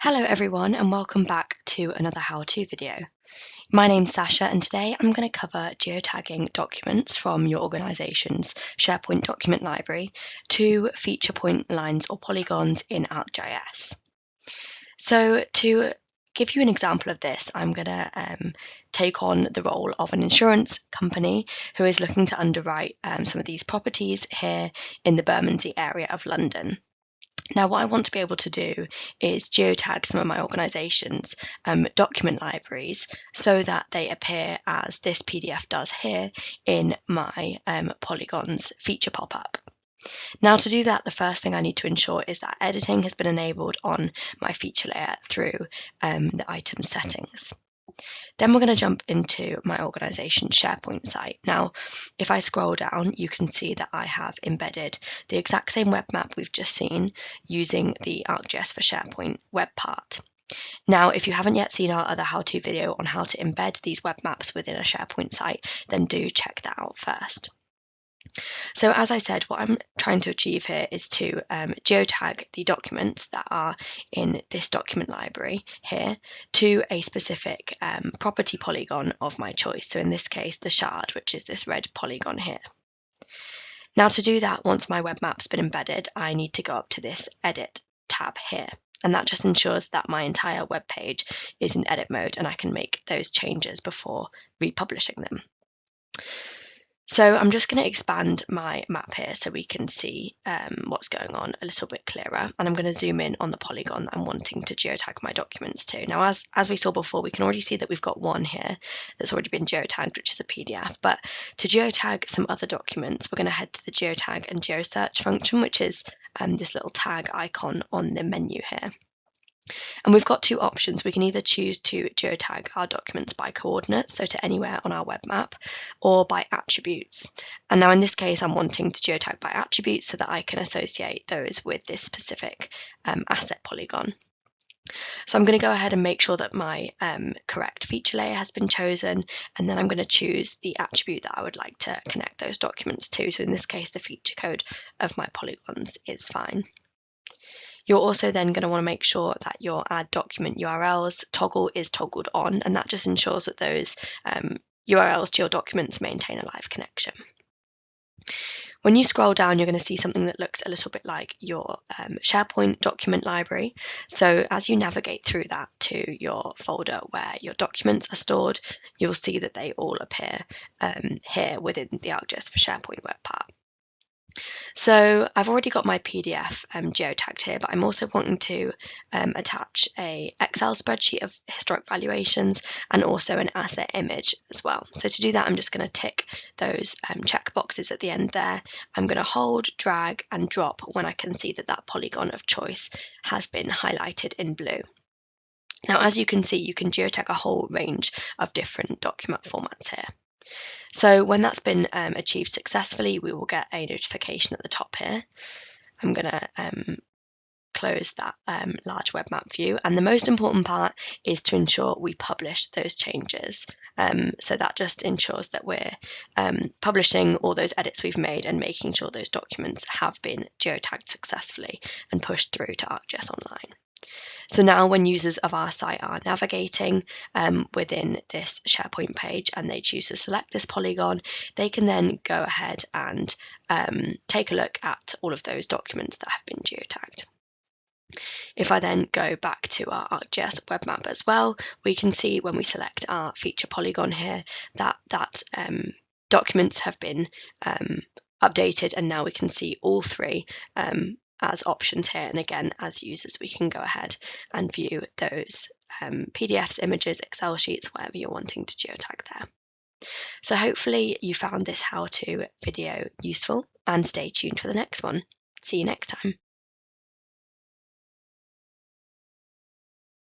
Hello everyone and welcome back to another how-to video. My name's Sasha and today I'm going to cover geotagging documents from your organisation's SharePoint document library to feature point lines or polygons in ArcGIS. So to give you an example of this, I'm going to take on the role of an insurance company who is looking to underwrite some of these properties here in the Bermondsey area of London. Now, what I want to be able to do is geotag some of my organisation's document libraries so that they appear as this PDF does here in my polygons feature pop-up. Now, to do that, the first thing I need to ensure is that editing has been enabled on my feature layer through the item settings. Then we're going to jump into my organisation's SharePoint site. Now, if I scroll down, you can see that I have embedded the exact same web map we've just seen using the ArcGIS for SharePoint web part. Now, if you haven't yet seen our other how-to video on how to embed these web maps within a SharePoint site, then do check that out first. So as I said, what I'm trying to achieve here is to geotag the documents that are in this document library here to a specific property polygon of my choice. So in this case, the shard, which is this red polygon here. Now to do that, once my web map's been embedded, I need to go up to this Edit tab here. And that just ensures that my entire web page is in edit mode and I can make those changes before republishing them. So I'm just going to expand my map here so we can see what's going on a little bit clearer. And I'm going to zoom in on the polygon that I'm wanting to geotag my documents to. Now, as we saw before, we can already see that we've got one here that's already been geotagged, which is a PDF. But to geotag some other documents, we're going to head to the geotag and geosearch function, which is this little tag icon on the menu here. And we've got two options. We can either choose to geotag our documents by coordinates, so to anywhere on our web map, or by attributes. And now in this case, I'm wanting to geotag by attributes so that I can associate those with this specific asset polygon. So I'm going to go ahead and make sure that my correct feature layer has been chosen, and then I'm going to choose the attribute that I would like to connect those documents to. So in this case, the feature code of my polygons is fine. You're also then going to want to make sure that your add document URLs toggle is toggled on, and that just ensures that those URLs to your documents maintain a live connection. When you scroll down, you're going to see something that looks a little bit like your SharePoint document library. So as you navigate through that to your folder where your documents are stored, you'll see that they all appear here within the ArcGIS for SharePoint web part. So I've already got my PDF geotagged here, but I'm also wanting to attach a Excel spreadsheet of historic valuations and also an asset image as well. So to do that, I'm just going to tick those check boxes at the end there. I'm going to hold, drag and drop when I can see that that polygon of choice has been highlighted in blue. Now, as you can see, you can geotag a whole range of different document formats here. So when that's been achieved successfully, we will get a notification at the top here. I'm going to close that large web map view. And the most important part is to ensure we publish those changes. So that just ensures that we're publishing all those edits we've made and making sure those documents have been geotagged successfully and pushed through to ArcGIS Online. So now when users of our site are navigating within this SharePoint page and they choose to select this polygon, they can then go ahead and take a look at all of those documents that have been geotagged. If I then go back to our ArcGIS web map as well, we can see when we select our feature polygon here that documents have been updated, and now we can see all three as options here. And again, as users, we can go ahead and view those PDFs, images, Excel sheets, whatever you're wanting to geotag there. So hopefully you found this how-to video useful, and stay tuned for the next one. See you next time.